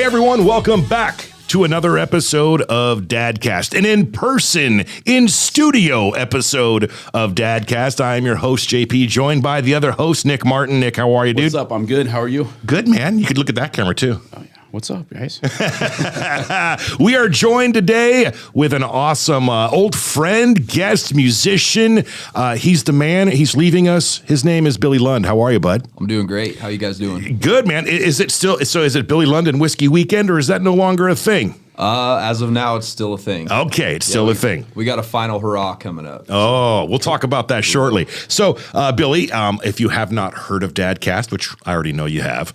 Hey everyone, welcome back to another episode of Dadcast, an in-person, in-studio episode of Dadcast. I am your host, JP, joined by the other host, Nick Martin. Nick, how are you, dude? What's up? I'm good. How are you? Good, man. You could look at that camera, too. Oh, yeah. What's up, guys? We are joined today with an awesome old friend, guest, musician. He's the man. He's leaving us. His name is Billy Lund. How are you, bud? I'm doing great. How you guys doing? Good, man. Is it still, so is it Billy Lund and Whiskey Weekend, or is that no longer a thing? As of now, it's still a thing. Okay, it's still a thing. We got a final hurrah coming up. Oh, we'll talk about that shortly. So, Billy, if you have not heard of Dadcast, which I already know you have,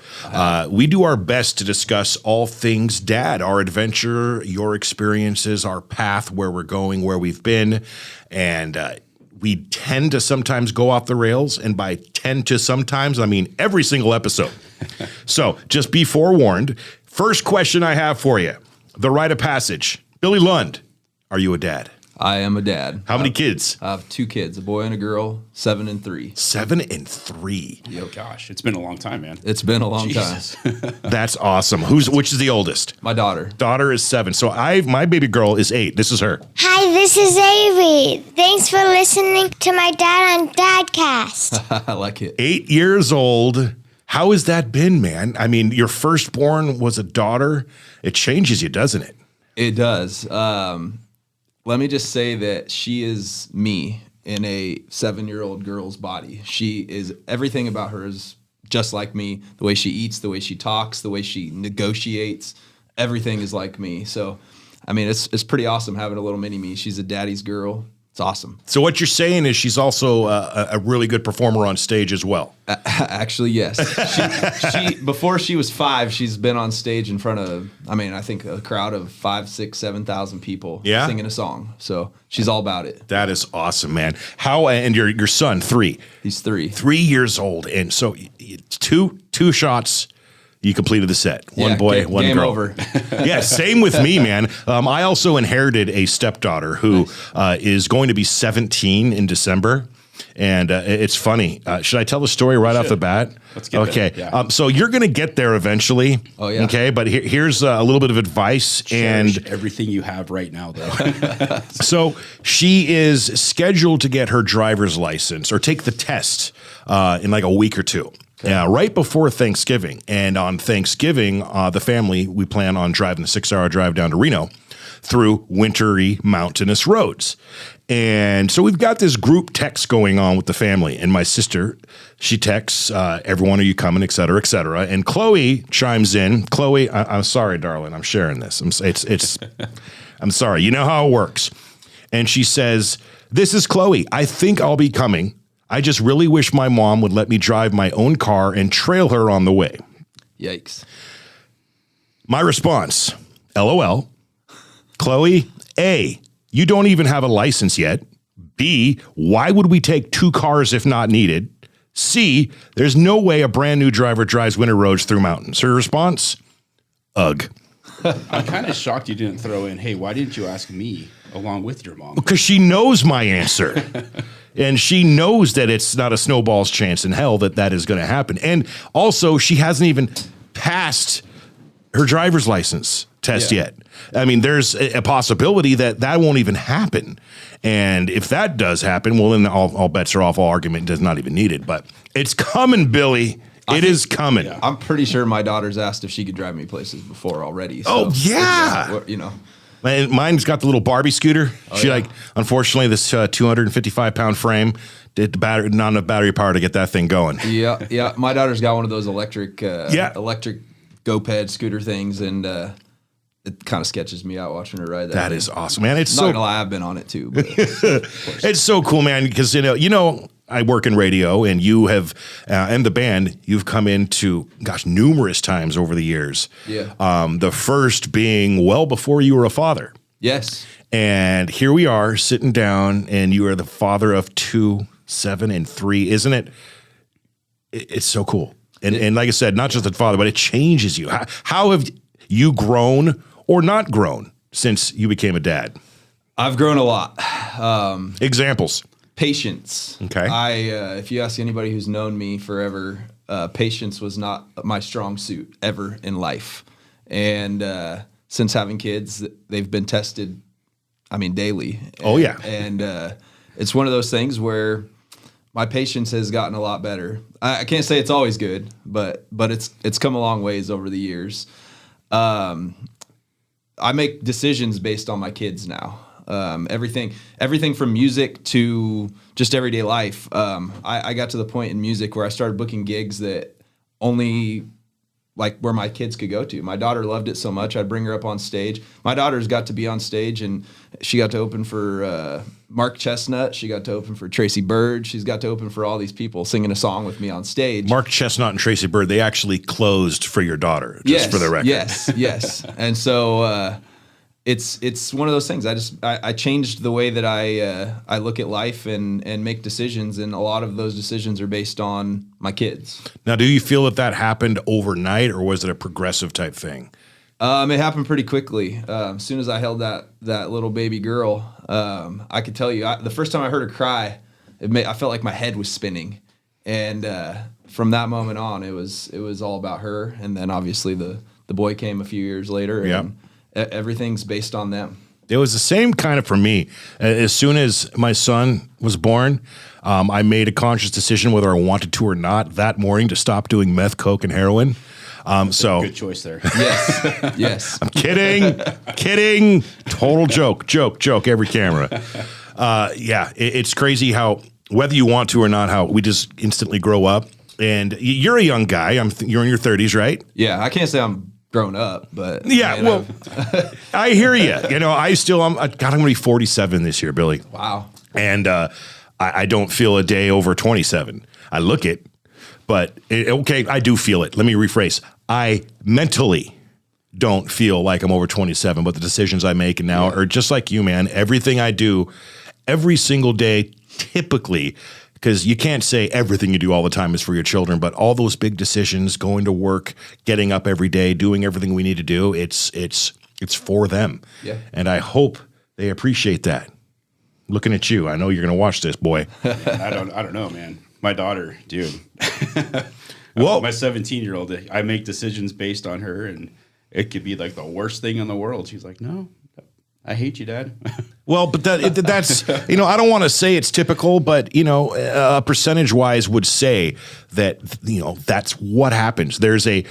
we do our best to discuss all things dad, our adventure, your experiences, our path, where we're going, where we've been, and we tend to sometimes go off the rails, and by tend to sometimes, I mean every single episode. So, just be forewarned. First question I have for you. The rite of passage. Billy Lund, are you a dad? I am a dad. How many kids? I have 2 kids, a boy and a girl, 7 and 3. 7 and 3. Oh, gosh. It's been a long time, man. It's been a long Jesus. time. That's awesome. Which is the oldest? My daughter. Daughter is 7. So my baby girl is 8. This is her. Hi, this is Avery. Thanks for listening to my dad on Dadcast. I like it. 8 years old. How has that been, man? I mean, your firstborn was a daughter. It changes you, doesn't it? It does. Let me just say that she is me in a 7-year-old girl's body. She is, everything about her is just like me. The way she eats, the way she talks, the way she negotiates, everything is like me. So, I mean, it's pretty awesome having a little mini me. She's a daddy's girl. It's awesome. So what you're saying is she's also a really good performer on stage as well. Actually, yes. She before she was 5, she's been on stage in front of, I think a crowd of 5, 6, 7,000 people singing a song. So she's all about it. That is awesome, man. And your son, 3. He's 3. 3 years old. And so two shots. You completed the set. One boy, one game girl. Over. Yeah, same with me, man. I also inherited a stepdaughter who is going to be 17 in December. And it's funny. Should I tell the story right off the bat? Let's get there. Yeah. So you're going to get there eventually. Oh, yeah. Okay, but here's a little bit of advice. Cherish everything you have right now, though. So she is scheduled to get her driver's license or take the test in like a week or 2. Yeah, right before Thanksgiving. And on Thanksgiving, the family, we plan on driving the 6-hour drive down to Reno through wintry mountainous roads. And so we've got this group text going on with the family. And my sister, she texts, everyone, are you coming, et cetera, et cetera. And Chloe chimes in. Chloe, I'm sorry, darling, I'm sharing this. I'm sorry. You know how it works. And she says, this is Chloe. I think I'll be coming. I just really wish my mom would let me drive my own car and trail her on the way. Yikes. My response, LOL. Chloe, A, you don't even have a license yet. B, why would we take 2 cars if not needed? C, there's no way a brand new driver drives winter roads through mountains. Her response, ugh. I'm kind of shocked you didn't throw in, hey, why didn't you ask me along with your mom? Because she knows my answer. And she knows that it's not a snowball's chance in hell that is going to happen. And also, she hasn't even passed her driver's license test yet. I mean, there's a possibility that won't even happen. And if that does happen, well, then all bets are off. All argument is not even needed. But it's coming, Billy. It is coming. Yeah. I'm pretty sure my daughter's asked if she could drive me places before already. So, Oh, yeah. You know. Mine's got the little Barbie scooter. Unfortunately, this 255-pound frame, not enough battery power to get that thing going. Yeah. My daughter's got one of those electric go-ped scooter things, and it kind of sketches me out watching her ride that. That is awesome, man. It's not gonna lie, I've been on it too. But it's so cool, man. Because you know, I work in radio, and you have, and the band, you've come into, numerous times over the years. Yeah. The first being well before you were a father. Yes. And here we are sitting down, and you are the father of 2, 7, and 3. Isn't it? It's so cool. And like I said, not just the father, but it changes you. How have you grown or not grown since you became a dad? I've grown a lot. Examples. Patience. Okay. If you ask anybody who's known me forever, patience was not my strong suit ever in life. And since having kids, they've been tested, daily. Oh, yeah. And it's one of those things where my patience has gotten a lot better. I can't say it's always good, but it's come a long ways over the years. I make decisions based on my kids now. Everything from music to just everyday life. I got to the point in music where I started booking gigs that only like where my kids could go to. My daughter loved it so much, I'd bring her up on stage. My daughter's got to be on stage, and she got to open for Mark Chestnut. She got to open for Tracy Bird. She's got to open for all these people singing a song with me on stage. Mark Chestnut and Tracy Bird, they actually closed for your daughter, just for the record. Yes. And so it's one of those things. I changed the way that I look at life and make decisions, and a lot of those decisions are based on my kids. Now, do you feel that happened overnight, or was it a progressive type thing? It happened pretty quickly. As soon as I held that little baby girl, I could tell you, the first time I heard her cry, I felt like my head was spinning, and from that moment on, it was all about her. And then obviously the boy came a few years later. Yeah. And everything's based on them. It was the same kind of for me. As soon as my son was born, I made a conscious decision whether I wanted to or not that morning to stop doing meth, coke, and heroin. So Good choice there. Yes. I'm kidding. Total joke, every camera. It's crazy how, whether you want to or not, how we just instantly grow up. And you're a young guy. You're in your 30s, right? Yeah, I can't say I'm grown up, but yeah, well, I hear you. I'm going to be 47 this year, Billy. Wow. And I don't feel a day over 27. I look it, but I do feel it. Let me rephrase. I mentally don't feel like I'm over 27, but the decisions I make now are just like you, man. Everything I do every single day, typically, because you can't say everything you do all the time is for your children, but all those big decisions, going to work, getting up every day, doing everything we need to do, it's for them. Yeah. And I hope they appreciate that. Looking at you, I know you're going to watch this, boy. I don't know, man. My daughter, dude. Whoa. My 17-year-old, I make decisions based on her, and it could be like the worst thing in the world. She's like, no, I hate you, Dad. Well, but that's, I don't want to say it's typical, but, percentage-wise would say that, that's what happens. There's a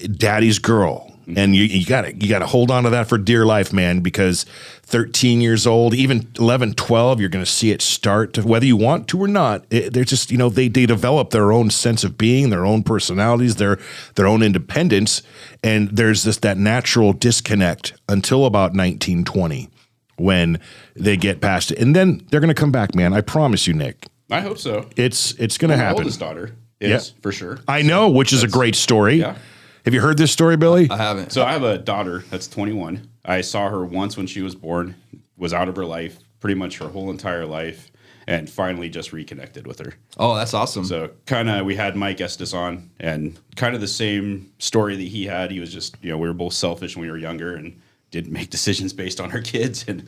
daddy's girl, and you gotta hold on to that for dear life, man, because 13 years old, even 11, 12, you're going to see it start to, whether you want to or not. They're just, they develop their own sense of being, their own personalities, their own independence. And there's that natural disconnect until about 19, 20 when they get past it. And then they're going to come back, man. I promise you, Nick. I hope so. It's going to happen. My oldest daughter is, for sure. I know, which is a great story. Yeah. Have you heard this story, Billy? I haven't. So I have a daughter that's 21. I saw her once when she was born, was out of her life pretty much her whole entire life, and finally just reconnected with her. Oh, that's awesome. So we had Mike Estes on, and kind of the same story that he had. He was just, we were both selfish when we were younger and didn't make decisions based on our kids. And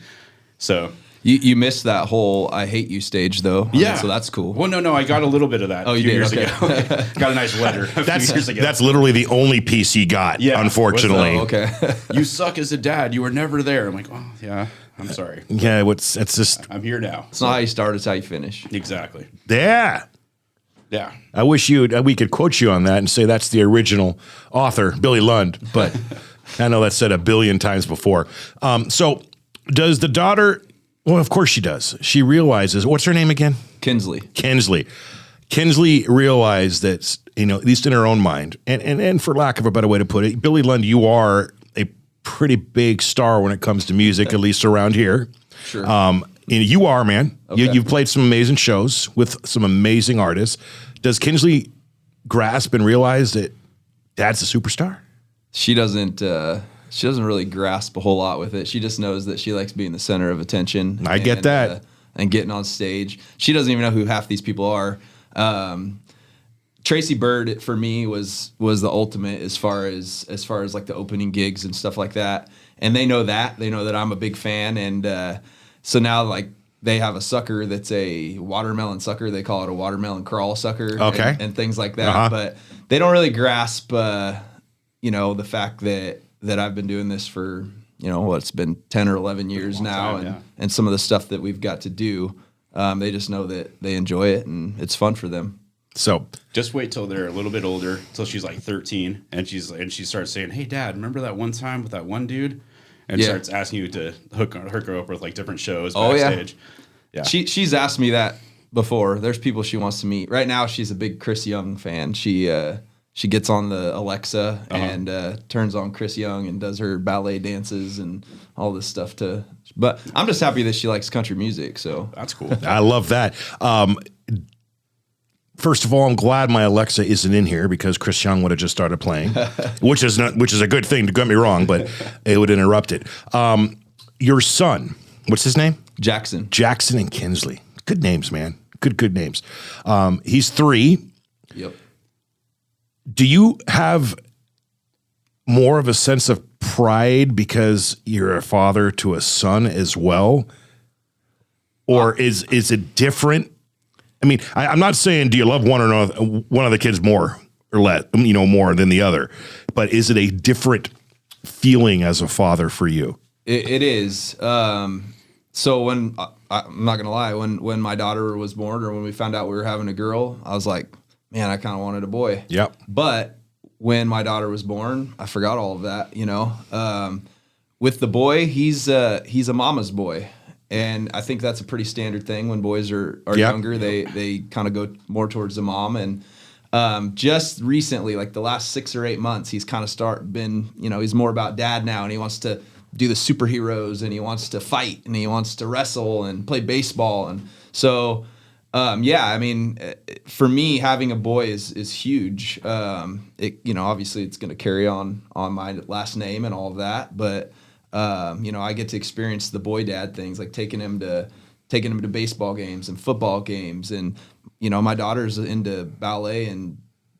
so... You missed that whole "I hate you" stage, though. So that's cool. Well, no, I got a little bit of that. Oh, you did? Years Okay. ago. Got a nice letter few years ago. That's literally the only piece he got, unfortunately. Okay. You suck as a dad. You were never there. I'm like, oh, yeah, I'm sorry. Yeah, it's just... I'm here now. It's not how you start, it's how you finish. Exactly. Yeah. Yeah. I wish we could quote you on that and say that's the original author, Billy Lund, but I know that's said a billion times before. So does the daughter... Well, of course she does. She realizes, what's her name again? Kinsley. Kinsley realized that, at least in her own mind, and for lack of a better way to put it, Billy Lund, you are a pretty big star when it comes to music, at least around here. Sure. You are, man. Okay. You've played some amazing shows with some amazing artists. Does Kinsley grasp and realize that Dad's a superstar? She doesn't really grasp a whole lot with it. She just knows that she likes being the center of attention. I get that. And getting on stage. She doesn't even know who half these people are. Tracy Bird for me was the ultimate as far as like the opening gigs and stuff like that. And they know that. They know that I'm a big fan. And so now like they have a sucker that's a watermelon sucker. They call it a watermelon crawl sucker. Okay. And things like that. Uh-huh. But they don't really grasp the fact that that I've been doing this for, it's been 10 or 11 years now. And some of the stuff that we've got to do, they just know that they enjoy it and it's fun for them. So just wait till they're a little bit older, till she's like 13, and she starts saying, "Hey, Dad, remember that one time with that one dude?" And starts asking you to hook her up with like different shows backstage. Yeah. She's asked me that before. There's people she wants to meet. Right now, she's a big Chris Young fan. She gets on the Alexa and turns on Chris Young and does her ballet dances and all this stuff But I'm just happy that she likes country music. So that's cool. I love that. First of all, I'm glad my Alexa isn't in here because Chris Young would have just started playing, which is a good thing. Don't get me wrong, but it would interrupt it. Your son, what's his name? Jackson and Kinsley. Good names, man. Good names. He's 3. Yep. Do you have more of a sense of pride because you're a father to a son as well? Or is it different? I mean, I'm not saying do you love one of the kids more or less, more than the other, but is it a different feeling as a father for you? It is. So when I'm not gonna lie, when my daughter was born or when we found out we were having a girl, I was like, man, I kind of wanted a boy. Yep. But when my daughter was born, I forgot all of that. With the boy, he's a mama's boy. And I think that's a pretty standard thing when boys are younger. They kind of go more towards the mom. And just recently, like the last 6 or 8 months, he's kind of he's more about dad now. And he wants to do the superheroes and he wants to fight and he wants to wrestle and play baseball. And so, for me, having a boy is huge. Obviously it's going to carry on my last name and all of that. But I get to experience the boy dad things, like taking him to baseball games and football games. And, my daughter's into ballet and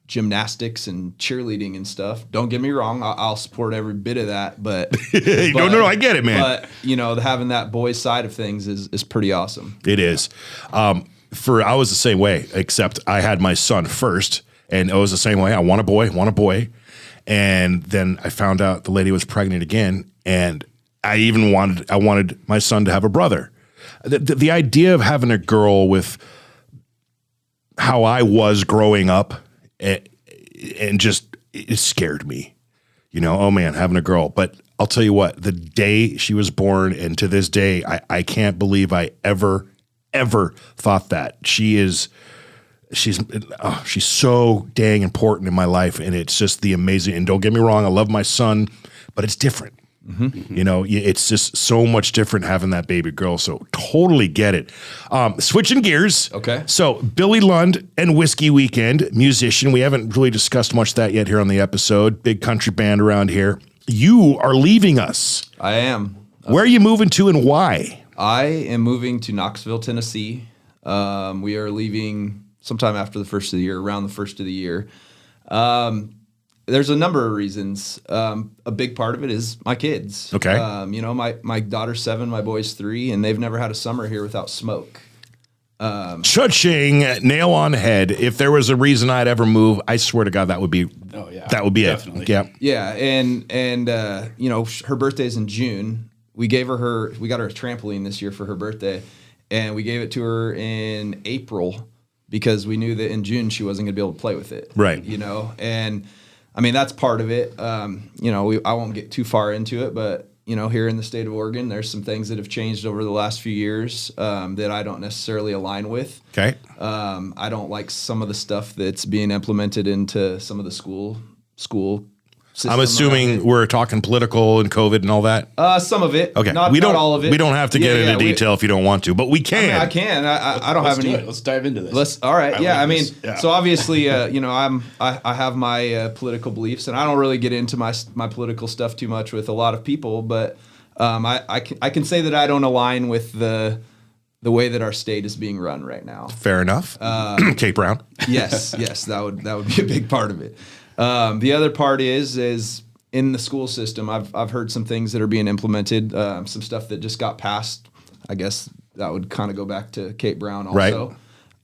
gymnastics and cheerleading and stuff. Don't get me wrong. I'll support every bit of that, but no, I get it, man. But, having that boy side of things is pretty awesome. It is. I was the same way, except I had my son first and it was the same way. I want a boy. And then I found out the lady was pregnant again. And I wanted my son to have a brother. The idea of having a girl with how I was growing up and just, it scared me, oh man, having a girl. But I'll tell you what, the day she was born and to this day, I can't believe I ever thought that. She's so dang important in my life. And it's just the amazing, and don't get me wrong, I love my son, but it's different. Mm-hmm. It's just so much different having that baby girl. So totally get it. Switching gears. Okay. So Billy Lund and Whiskey Weekend, musician. We haven't really discussed much of that yet here on the episode. Big country band around here. You are leaving us. I am. Where are you moving to and why? I am moving to Knoxville, Tennessee. We are leaving sometime after the first of the year, around the first of the year. There's a number of reasons. A big part of it is my kids. Okay. My daughter's 7, my boy's 3, and they've never had a summer here without smoke. Cha-ching, nail on head. If there was a reason I'd ever move, I swear to God, that would be. Oh yeah, that would be definitely. It. Yeah. Yeah, and her birthday's in June. We got her a trampoline this year for her birthday, and we gave it to her in April because we knew that in June she wasn't going to be able to play with it. Right. And that's part of it. I won't get too far into it, but here in the state of Oregon, there's some things that have changed over the last few years that I don't necessarily align with. Okay. I don't like some of the stuff that's being implemented into some of the school system. I'm assuming we're talking political and COVID and all that. Some of it. Okay. Not all of it. We don't have to get into detail if you don't want to, but we can. I can. I don't have any. Let's dive into this. All right. Yeah. So obviously, I have my political beliefs, and I don't really get into my political stuff too much with a lot of people, but I can say that I don't align with the way that our state is being run right now. Fair enough. Kate Brown. Yes, that would be a big part of it. The other part is in the school system. I've heard some things that are being implemented, some stuff that just got passed. I guess that would kind of go back to Kate Brown also.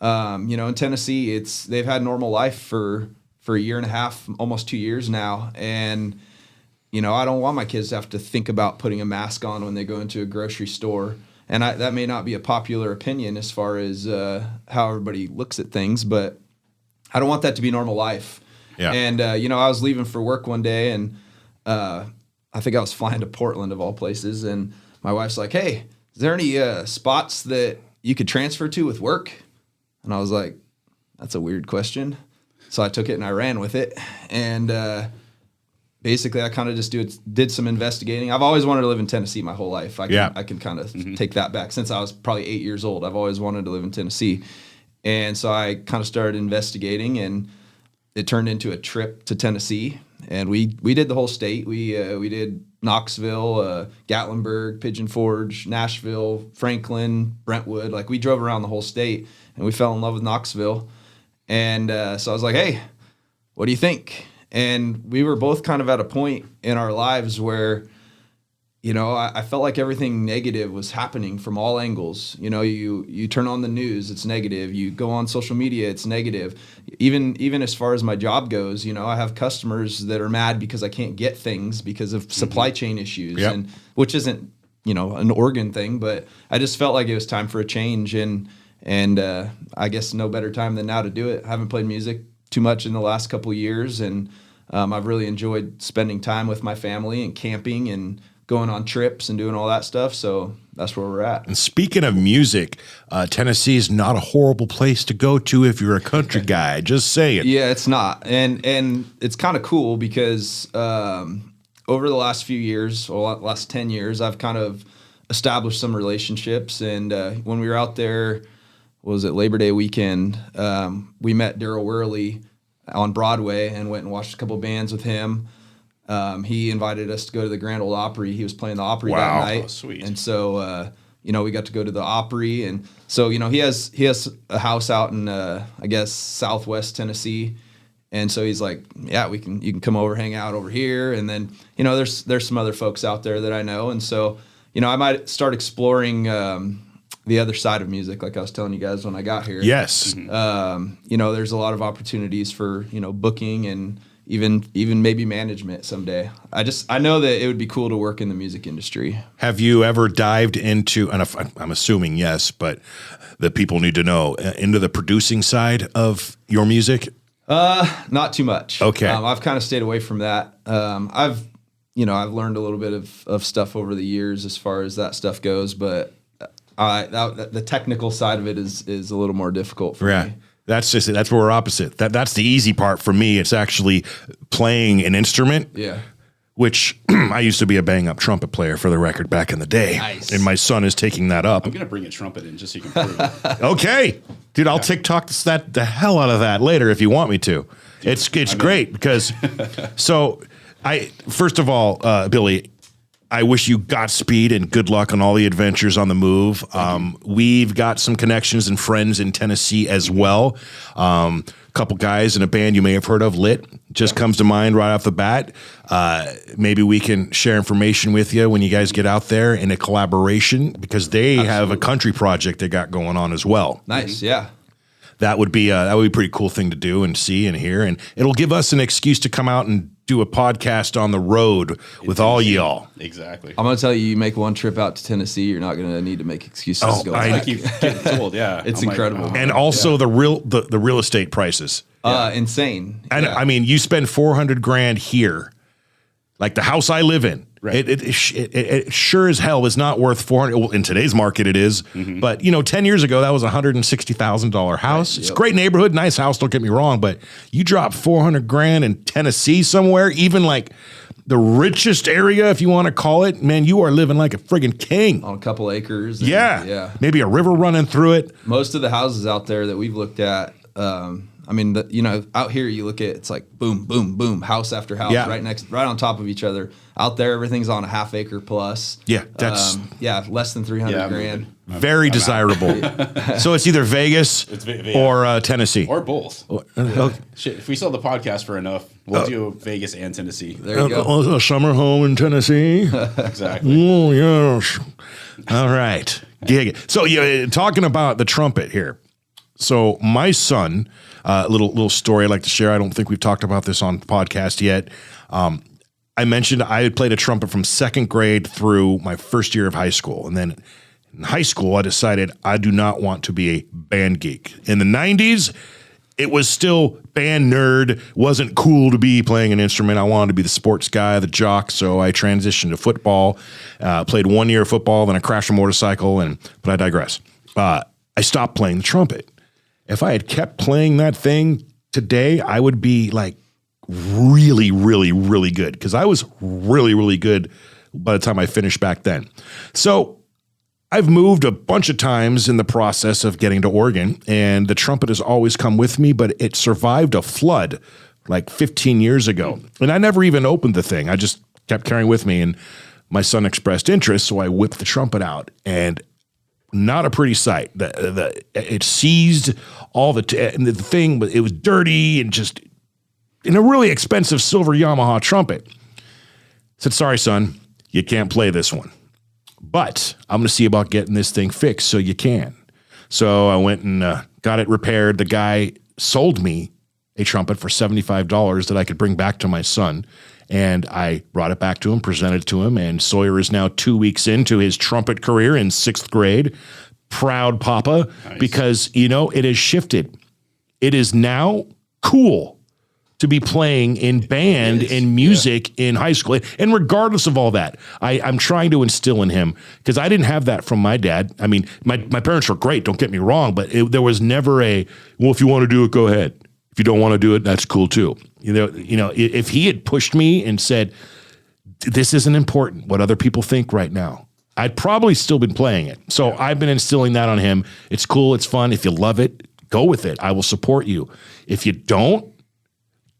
Right. In Tennessee, they've had normal life for a year and a half, almost 2 years now, and I don't want my kids to have to think about putting a mask on when they go into a grocery store. And that may not be a popular opinion as far as how everybody looks at things, but I don't want that to be normal life. Yeah. And, I was leaving for work one day, and I think I was flying to Portland, of all places, and my wife's like, hey, is there any spots that you could transfer to with work? And I was like, that's a weird question. So I took it and I ran with it. And basically, I kind of just did some investigating. I've always wanted to live in Tennessee my whole life. I can kind of take that back. Since I was probably 8 years old, I've always wanted to live in Tennessee. And so I kind of started investigating, and it turned into a trip to Tennessee. And we did the whole state. We did Knoxville, Gatlinburg, Pigeon Forge, Nashville, Franklin, Brentwood. Like, we drove around the whole state, and we fell in love with Knoxville. And so I was like, hey, what do you think? And we were both kind of at a point in our lives where, I felt like everything negative was happening from all angles. You turn on the news, it's negative. You go on social media, it's negative. Even as far as my job goes, I have customers that are mad because I can't get things because of supply chain issues, and which isn't, an Oregon thing, but I just felt like it was time for a change, and I guess no better time than now to do it. I haven't played music too much in the last couple of years, and I've really enjoyed spending time with my family and camping and going on trips and doing all that stuff. So that's where we're at. And speaking of music, Tennessee is not a horrible place to go to if you're a country guy. Just saying. Yeah, it's not. And it's kind of cool because over the last few years, or last 10 years, I've kind of established some relationships. And when we were out there, was it Labor Day weekend, we met Daryl Worley on Broadway and went and watched a couple bands with him. He invited us to go to the Grand Ole Opry. He was playing the Opry that night. Oh, sweet. And so, we got to go to the Opry. And so, he has a house out in, I guess, Southwest Tennessee. And so he's like, yeah, you can come over, hang out over here. And then, there's some other folks out there that I know. And so, I might start exploring the other side of music, like I was telling you guys when I got here. Yes. There's a lot of opportunities for, booking and even maybe management someday. I know that it would be cool to work in the music industry. Have you ever dived into, and I'm assuming yes, but the people need to know, into the producing side of your music? Not too much. Okay. I've kind of stayed away from that. I've learned a little bit of stuff over the years as far as that stuff goes, but the technical side of it is a little more difficult for me. That's where we're opposite. That's the easy part for me. It's actually playing an instrument. Yeah. Which I used to be a bang up trumpet player, for the record, back in the day. Nice. And my son is taking that up. I'm gonna bring a trumpet in just so you can prove it. Okay, dude, I'll TikTok the hell out of that later if you want me to. Dude, it's great because first of all, Billy, I wish you Godspeed and good luck on all the adventures on the move. We've got some connections and friends in Tennessee as well. A couple guys in a band you may have heard of, Lit, just comes to mind right off the bat. Maybe we can share information with you when you guys get out there in a collaboration, because they have a country project they got going on as well. Nice, yeah. That would be a pretty cool thing to do and see and hear, and it'll give us an excuse to come out and do a podcast on the road with all y'all. Exactly. I'm gonna tell you, you make one trip out to Tennessee, you're not gonna need to make excuses to go back. I keep getting told, yeah. It's incredible. And also the real estate prices. Insane. And I mean, you spend $400,000 here, like the house I live in. Right. It sure as hell is not worth 400. Well, in today's market, it is. Mm-hmm. But 10 years ago, that was a $160,000 house. Right, it's a great neighborhood, nice house. Don't get me wrong, but you drop $400,000 in Tennessee somewhere, even like the richest area, if you want to call it, man, you are living like a friggin' king on a couple acres. Yeah, maybe a river running through it. Most of the houses out there that we've looked at. I mean, out here you look at, it's like boom, boom, boom, house after house, right on top of each other. Out there, everything's on a half acre plus. Yeah, that's less than $300,000. Very desirable. So it's either Vegas or Tennessee or both. Shit, if we sell the podcast for enough, we'll do Vegas and Tennessee. There you go. A summer home in Tennessee. Exactly. Oh yes. All right. Gig. So talking about the trumpet here. So my son, little story I'd like to share. I don't think we've talked about this on the podcast yet. I mentioned I had played a trumpet from second grade through my first year of high school. And then in high school, I decided I do not want to be a band geek. In the 90s, it was still band nerd. Wasn't cool to be playing an instrument. I wanted to be the sports guy, the jock. So I transitioned to football, played 1 year of football, then I crashed a motorcycle, but I digress. I stopped playing the trumpet. If I had kept playing that thing today, I would be like really, really, really good, because I was really, really good by the time I finished back then. So I've moved a bunch of times in the process of getting to Oregon, and the trumpet has always come with me, but it survived a flood like 15 years ago. And I never even opened the thing. I just kept carrying with me, and my son expressed interest, so I whipped the trumpet out, and not a pretty sight. It seized all the thing, but it was dirty and just in a really expensive silver Yamaha trumpet. I said, sorry, son, you can't play this one. But I'm going to see about getting this thing fixed so you can. So I went and got it repaired. The guy sold me a trumpet for $75 that I could bring back to my son. And I brought it back to him, presented it to him. And Sawyer is now 2 weeks into his trumpet career in 6th grade. Proud papa, nice. Because, it has shifted. It is now cool to be playing in band and music in high school. And regardless of all that, I'm trying to instill in him, because I didn't have that from my dad. I mean, my parents were great, don't get me wrong, but there was never well, if you want to do it, go ahead. If you don't want to do it, that's cool too. If he had pushed me and said, this isn't important, what other people think right now, I'd probably still been playing it. So I've been instilling that on him. It's cool, it's fun. If you love it, go with it. I will support you. If you don't,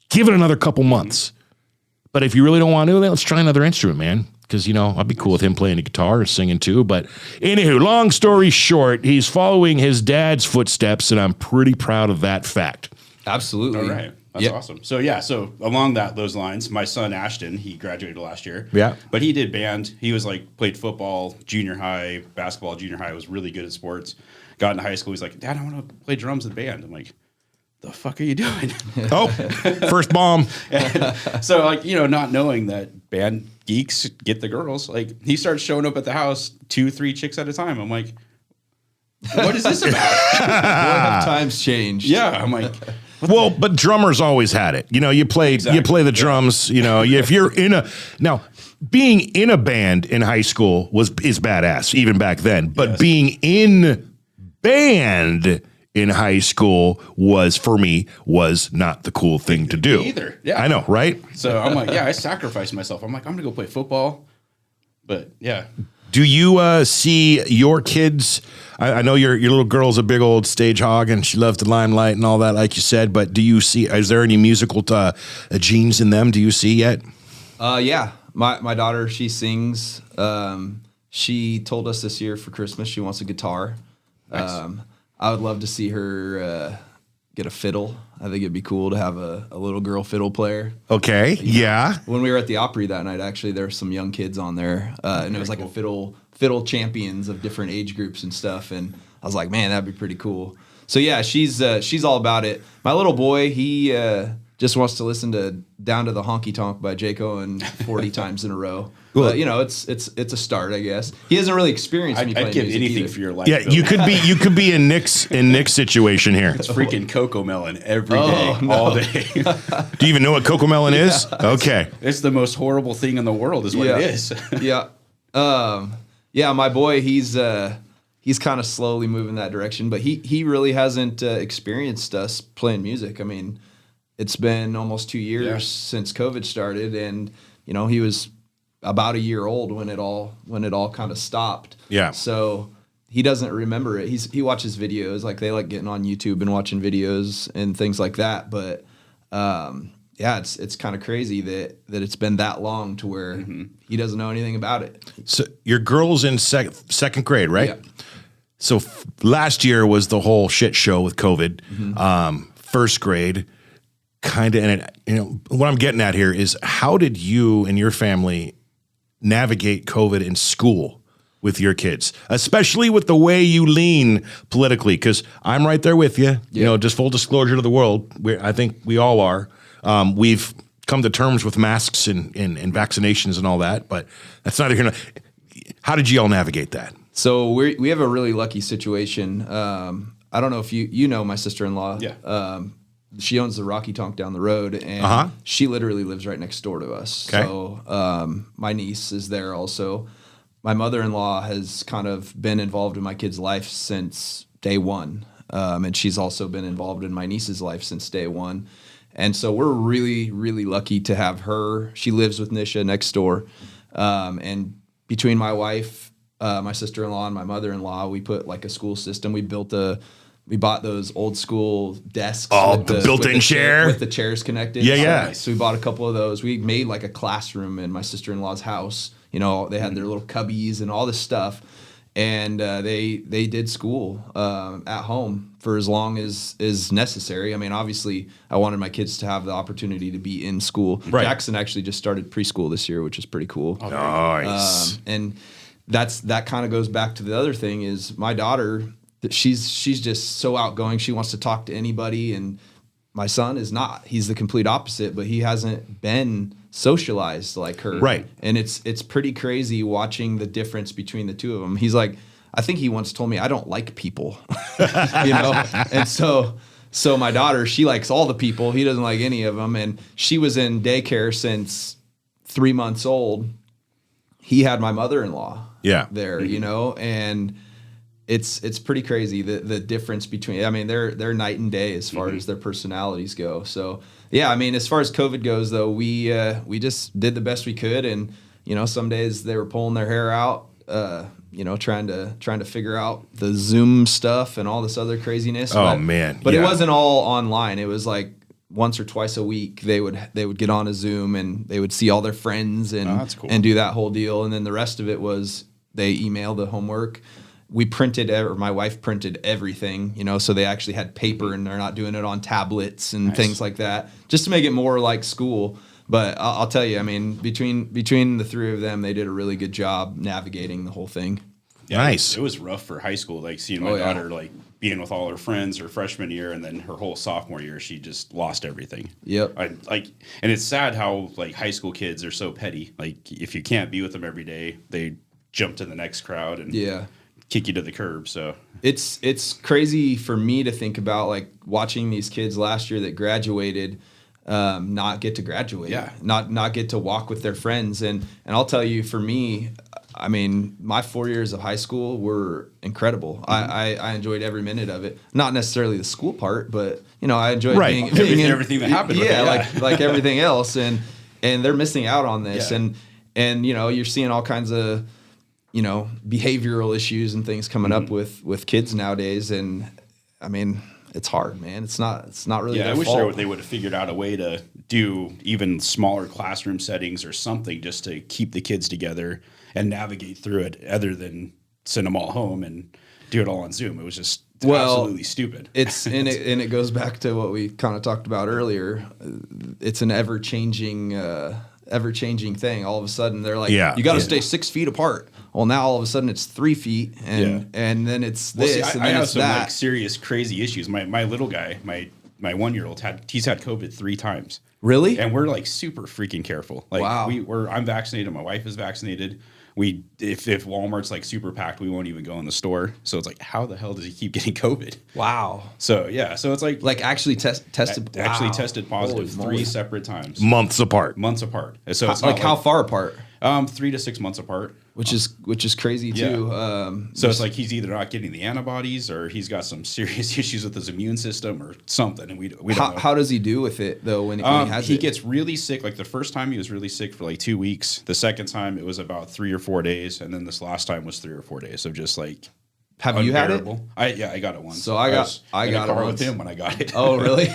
give it another couple months. But if you really don't want to, then let's try another instrument, man. Because, I'd be cool with him playing the guitar or singing too. But anywho, long story short, he's following his dad's footsteps, and I'm pretty proud of that fact. Absolutely. All right. That's awesome. So along those lines, my son Ashton, he graduated last year. Yeah. But he did band. He was played football, junior high, basketball, junior high, was really good at sports. Got into high school, he's like, Dad, I want to play drums in band. I'm like, the fuck are you doing? Oh, first bomb. So not knowing that band geeks get the girls, he starts showing up at the house 2-3 chicks at a time. I'm like, what is this about? What have times changed? Yeah, I'm like, well, but drummers always had it. You play the drums. If you're being in a band in high school is badass even back then. But being in band in high school was not the cool thing to do. Me either. Yeah. I know, right? So I'm like, I sacrificed myself. I'm like, I'm going to go play football. But yeah. Do you see your kids? I know your little girl's a big old stage hog and she loves the limelight and all that, like you said, but is there any musical genes in them? Do you see yet? Yeah. My daughter, she sings. She told us this year for Christmas she wants a guitar. Nice. I would love to see her get a fiddle. I think it'd be cool to have a little girl fiddle player. Okay, yeah. When we were at the Opry that night, actually, there were some young kids on there, and it was like a fiddle champions of different age groups and stuff. And I was like, man, that'd be pretty cool. So yeah, she's all about it. My little boy, he just wants to listen to "Down to the Honky Tonk" by J. Cohen 40 times in a row. But it's a start, I guess. He hasn't really experienced me playing I'd give music anything either. for your life. Yeah, you could be in Nick's situation here. It's freaking Coco Melon every day, all day. Do you even know what Coco Melon is? Okay, it's the most horrible thing in the world, is what it is. Yeah, my boy, he's kind of slowly moving that direction, but he really hasn't experienced us playing music. I mean, it's been almost 2 years since COVID started, and he was about a year old when it all kind of stopped. Yeah. So he doesn't remember it. He watches videos, they like getting on YouTube and watching videos and things like that. But it's kind of crazy that it's been that long to where he doesn't know anything about it. So your girl's in second grade, right? Yeah. So last year was the whole shit show with COVID. First grade, kind of, and what I'm getting at here is, how did you and your family navigate COVID in school with your kids, especially with the way you lean politically? Because I'm right there with you. Just full disclosure to the world, I think we all are. We've come to terms with masks and vaccinations and all that, but that's neither here. How did you all navigate that? So we have a really lucky situation. I don't know if you know my sister-in-law. Yeah. She owns the Rocky Tonk down the road, and she literally lives right next door to us. Okay. So my niece is there also. My mother-in-law has kind of been involved in my kid's life since day one. And she's also been involved in my niece's life since day one. And so we're really, really lucky to have her. She lives with Nisha next door. And between my wife, my sister-in-law, and my mother-in-law, we put like a school system. We bought those old school desks. Oh, the built-in chair? With the chairs connected. Yeah. So we bought a couple of those. We made like a classroom in my sister-in-law's house. You know, they had their little cubbies and all this stuff. And they did school at home for as long as is necessary. I mean, obviously, I wanted my kids to have the opportunity to be in school. Right. Jackson actually just started preschool this year, which is pretty cool. Oh, nice. And that kind of goes back to the other thing is my daughter, she's just so outgoing. She wants to talk to anybody, and my son is not. He's the complete opposite, but he hasn't been socialized like her. Right. And it's pretty crazy watching the difference between the two of them. He's like, I think he once told me I don't like people, you know? And so my daughter, she likes all the people. He doesn't like any of them. And she was in daycare since 3 months old. He had my mother-in-law there, you know, and it's pretty crazy the difference between. I mean, they're night and day as far as their personalities go. So yeah, I mean, as far as COVID goes, though, we just did the best we could, and you know, some days they were pulling their hair out, you know, trying to figure out the Zoom stuff and all this other craziness. But it wasn't all online. It was like once or twice a week they would get on a Zoom and they would see all their friends and that's cool. and do that whole deal, and then the rest of it was they emailed the homework. We printed, or my wife printed everything, you know, so they actually had paper and they're not doing it on tablets and things like that, just to make it more like school. But I'll tell you, I mean, between the three of them, they did a really good job navigating the whole thing. Yeah, nice. It was rough for high school, like seeing my daughter like being with all her friends her freshman year, and then her whole sophomore year, she just lost everything. Yep. And it's sad how like high school kids are so petty. Like if you can't be with them every day, they jump to the next crowd and kick you to the curb. So it's crazy for me to think about, like watching these kids last year that graduated, not get to graduate, not get to walk with their friends. And I'll tell you, for me, I mean, my 4 years of high school were incredible. I enjoyed every minute of it. Not necessarily the school part, but you know, I enjoyed being in everything that happened. Like everything else. And they're missing out on this. And you know, you're seeing all kinds of, you know, behavioral issues and things coming up with kids nowadays. And I mean, it's hard, man. It's not really their fault. I wish they would have figured out a way to do even smaller classroom settings or something just to keep the kids together and navigate through it, other than send them all home and do it all on Zoom. It was just absolutely stupid. It's and it goes back to what we kind of talked about earlier. It's an ever changing thing. All of a sudden they're like, you got to stay 6 feet apart. Well, now all of a sudden it's 3 feet, and then it's this, and then I have it's some that. like serious crazy issues. My little guy, my 1-year-old he's had COVID 3 times. Really? And we're like super freaking careful. Like wow. I'm vaccinated. My wife is vaccinated. If Walmart's like super packed, we won't even go in the store. So it's like, how the hell does he keep getting COVID? Wow. So yeah, so it's like actually tested. Actually tested positive Holy 3 separate times. Months apart. So it's like how far apart? 3 to 6 months apart. Which is crazy too. So it's like he's either not getting the antibodies, or he's got some serious issues with his immune system or something, and we don't know. How does he do with it though when he has it? He gets really sick. Like the first time he was really sick for like 2 weeks. The second time it was about 3 or 4 days, and then this last time was 3 or 4 days. So just like Have you had it? I got it once. So I got it once with him when I got it. Oh really?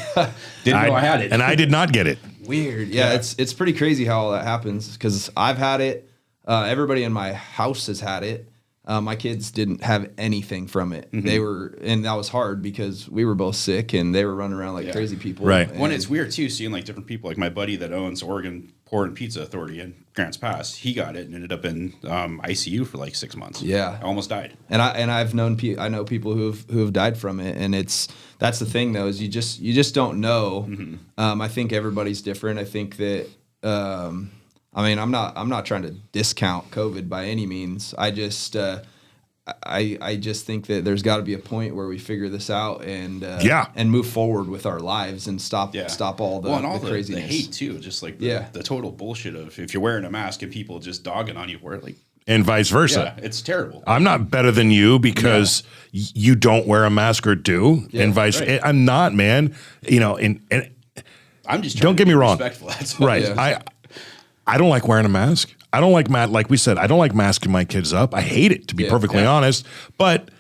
Didn't know I had it, and I did not get it. Weird. Yeah, it's pretty crazy how all that happens, because I've had it. Everybody in my house has had it, My kids didn't have anything from it. Mm-hmm. And that was hard because we were both sick and they were running around like crazy people. Right. When it's weird too, seeing like different people, like my buddy that owns Oregon Pork and Pizza Authority in Grants Pass, he got it and ended up in ICU for like 6 months. Yeah. Almost died. And I know people who have died from it, and that's the thing though, is you just don't know. I think everybody's different. I think that I'm not trying to discount COVID by any means. I just think that there's got to be a point where we figure this out and move forward with our lives and stop all the craziness. The hate too, just like the total bullshit of if you're wearing a mask and people just dogging on you for it, like, and vice versa. Yeah, it's terrible. I'm not better than you because you don't wear a mask or do, and vice. Right. I'm not, man. And I'm just don't get me wrong. Respectful. That's all. Right. Yeah. I don't like wearing a mask. I don't like we said, I don't like masking my kids up. I hate it, to be perfectly honest. But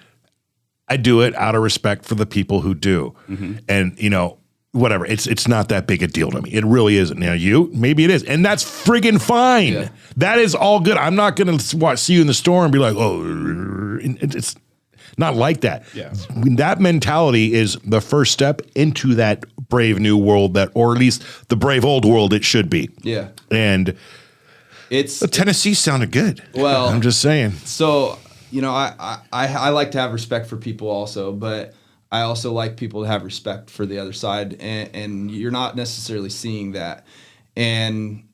I do it out of respect for the people who do. And, whatever. It's not that big a deal to me. It really isn't. Now, maybe it is. And that's friggin' fine. Yeah. That is all good. I'm not going to see you in the store and be like, oh, it's not like that. Yeah. That mentality is the first step into that brave new world or at least the brave old world it should be. Yeah. And Tennessee sounded good. Well, I'm just saying. So, I like to have respect for people also, but I also like people to have respect for the other side, and you're not necessarily seeing that. And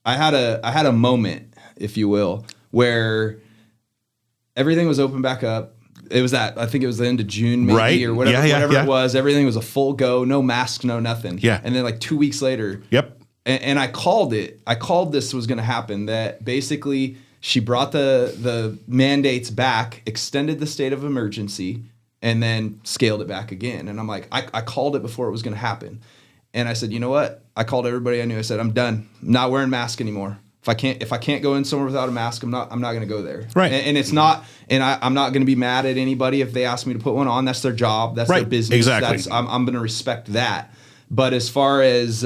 I had a moment, if you will, where everything was open back up. It was I think it was the end of June, maybe, or whatever, whatever it was. Everything was a full go, no mask, no nothing. Yeah. And then like 2 weeks later, and I called it. I called this was going to happen. That basically she brought the mandates back, extended the state of emergency, and then scaled it back again. And I'm like, I called it before it was going to happen. And I said, you know what? I called everybody I knew. I said, I'm done. I'm not wearing a mask anymore. If I can't go in somewhere without a mask, I'm not going to go there. Right. And it's not. And I'm not going to be mad at anybody if they ask me to put one on. That's their job. That's their business. Exactly. I'm going to respect that. But as far as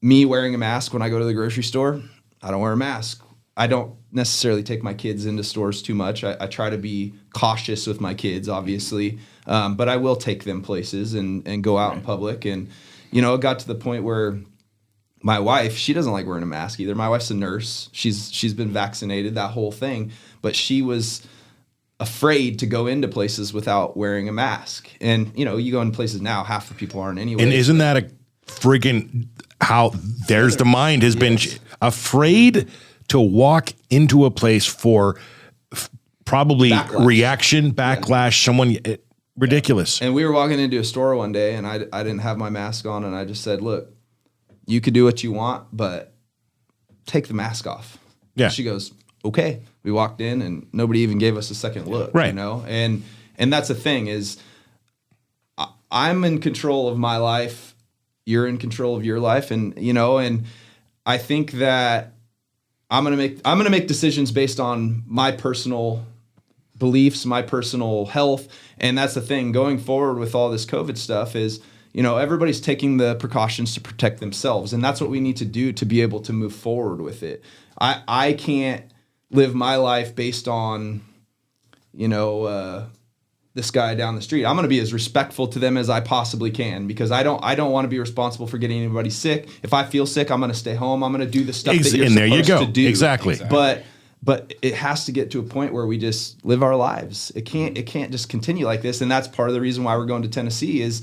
me wearing a mask when I go to the grocery store, I don't wear a mask. I don't necessarily take my kids into stores too much. I try to be cautious with my kids, obviously, but I will take them places and go out in public. And it got to the point where my wife, she doesn't like wearing a mask either. My wife's a nurse. She's been vaccinated, that whole thing, but she was afraid to go into places without wearing a mask. And you go in places now, half the people aren't anyway. And isn't that a friggin' how there's the mind has been afraid to walk into a place for probably reaction, backlash, someone ridiculous. And we were walking into a store one day and I didn't have my mask on and I just said, look, you could do what you want, but take the mask off. Yeah. She goes, okay. We walked in and nobody even gave us a second look, right. And that's the thing is I'm in control of my life. You're in control of your life. And, and I think that I'm going to make decisions based on my personal beliefs, my personal health. And that's the thing going forward with all this COVID stuff is, everybody's taking the precautions to protect themselves. And that's what we need to do to be able to move forward with it. I can't live my life based on, this guy down the street. I'm going to be as respectful to them as I possibly can because I don't want to be responsible for getting anybody sick. If I feel sick, I'm going to stay home. I'm going to do the stuff that you're supposed to do. Exactly. But it has to get to a point where we just live our lives. It can't just continue like this. And that's part of the reason why we're going to Tennessee is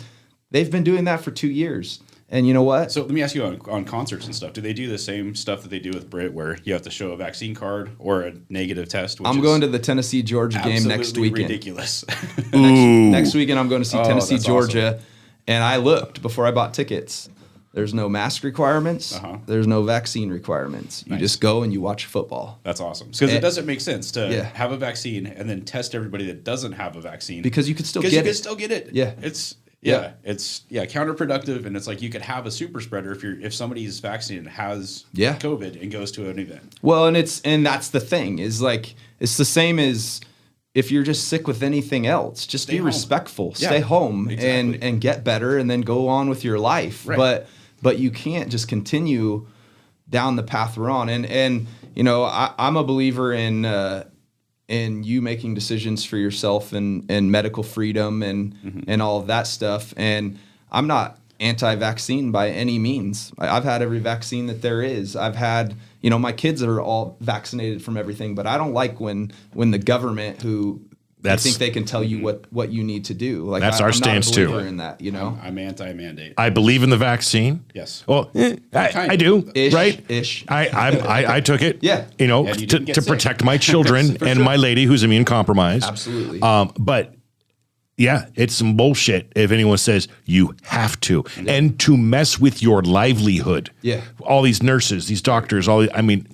they've been doing that for 2 years. And you know what? So let me ask you on concerts and stuff. Do they do the same stuff that they do with Brit where you have to show a vaccine card or a negative test? I'm going to the Tennessee-Georgia game next weekend. Ridiculous. next weekend I'm going to see Tennessee-Georgia. Awesome. And I looked before I bought tickets. There's no mask requirements. There's no vaccine requirements. You just go and you watch football. That's awesome. Because it doesn't make sense to have a vaccine and then test everybody that doesn't have a vaccine. Because you could still get it. Because you could still get it. Yeah. It's counterproductive, and it's like you could have a super spreader if somebody's vaccinated and has COVID and goes to an event. Well, and that's the thing is like it's the same as if you're just sick with anything else, just be respectful, stay home and get better, and then go on with your life. Right. But you can't just continue down the path we're on. And I'm a believer in in you making decisions for yourself and medical freedom and all of that stuff. And I'm not anti-vaccine by any means. I've had every vaccine that there is. I've had, my kids are all vaccinated from everything, but I don't like when the government they think they can tell you what you need to do. Like that's our stance too. In that, I'm anti-mandate. I believe in the vaccine. Yes. Well, I do. Ish, right? Ish. I took it. Yeah. To protect my children and my lady who's immune compromised. Absolutely. But yeah, it's some bullshit if anyone says you have to and to mess with your livelihood. Yeah. All these nurses, these doctors, I mean,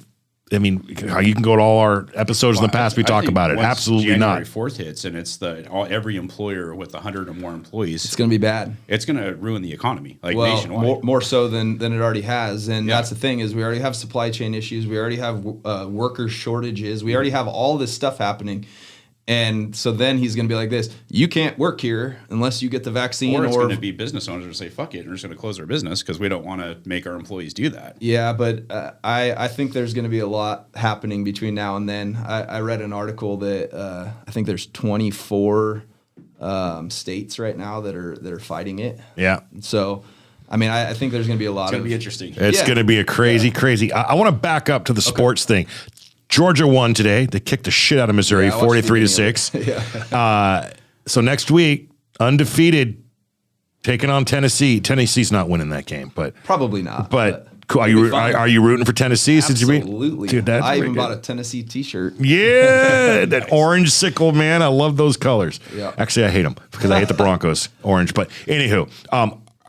how you can go to all our episodes in the past. We talk about it. Absolutely January not. 4th hits, and it's every employer with 100 or more employees. It's going to be bad. It's going to ruin the economy, nationwide. More so than it already has. And that's the thing is we already have supply chain issues. We already have worker shortages. We already have all this stuff happening. And so then he's going to be like this, you can't work here unless you get the vaccine. Or it's going to be business owners who say, fuck it, and we're just going to close our business because we don't want to make our employees do that. Yeah, but I think there's going to be a lot happening between now and then. I read an article that I think there's 24 states right now that are fighting it. Yeah. So, I think there's going to be a lot It's going to be interesting. It's going to be a crazy. I want to back up to the sports thing. Georgia won today. They kicked the shit out of Missouri, 43-6. So next week, undefeated, taking on Tennessee. Tennessee's not winning that game, but probably not. But cool. Are you rooting for Tennessee? Absolutely. Dude, I even bought a Tennessee T-shirt. Yeah, that orange sickle, man. I love those colors. Yeah. Actually, I hate them because I hate the Broncos orange. But anywho,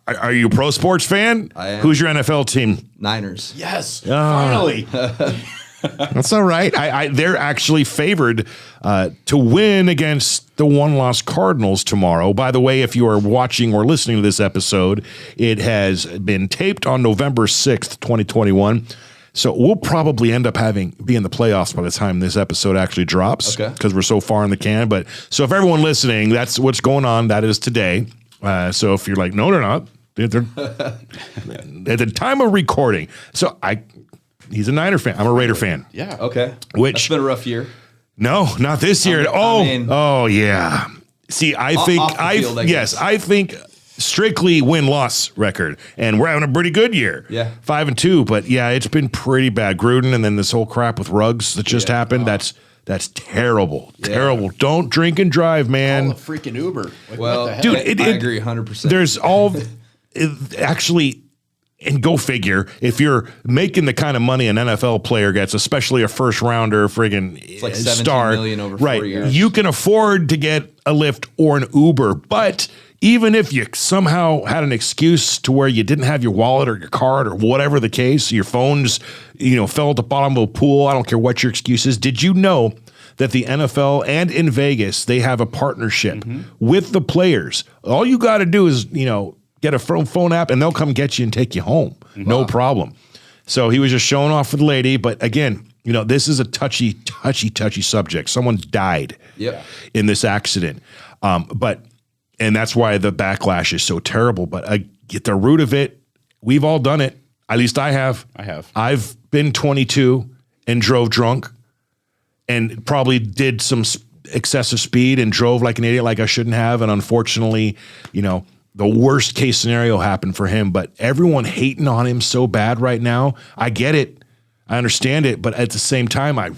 are you a pro sports fan? I am. Who's your NFL team? Niners. Yes, finally. That's all right. They're actually favored to win against the one-loss Cardinals tomorrow. By the way, if you are watching or listening to this episode, it has been taped on November 6th, 2021. So we'll probably end up be in the playoffs by the time this episode actually drops because we're so far in the can. But so if everyone listening, that's what's going on. That is today. So if you're like, no, they're not. They're at the time of recording. So he's a Niner fan. I'm a Raider fan. Yeah. Okay. It's been a rough year. No, not this year. Oh yeah. See, I think strictly win-loss record, and we're having a pretty good year. Yeah. 5-2, but yeah, it's been pretty bad. Gruden, and then this whole crap with Ruggs that just happened. That's terrible. Yeah. Terrible. Don't drink and drive, man. Call a freaking Uber. Dude, I agree 100%. There's actually. And go figure, if you're making the kind of money an NFL player gets, especially a first rounder, friggin' it's like star, $17 million over 4 years. You can afford to get a Lyft or an Uber. But even if you somehow had an excuse to where you didn't have your wallet or your card or whatever the case, your phone's fell at the bottom of a pool. I don't care what your excuse is. Did you know that the NFL and in Vegas they have a partnership with the players? All you got to do is get a phone app, and they'll come get you and take you home. Wow. No problem. So he was just showing off for the lady. But again, this is a touchy subject. Someone died in this accident. And that's why the backlash is so terrible. But at the root of it, we've all done it. At least I have. I've been 22 and drove drunk and probably did some excessive speed and drove like an idiot like I shouldn't have. And unfortunately, the worst case scenario happened for him, but everyone hating on him so bad right now. I get it. I understand it. But at the same time, I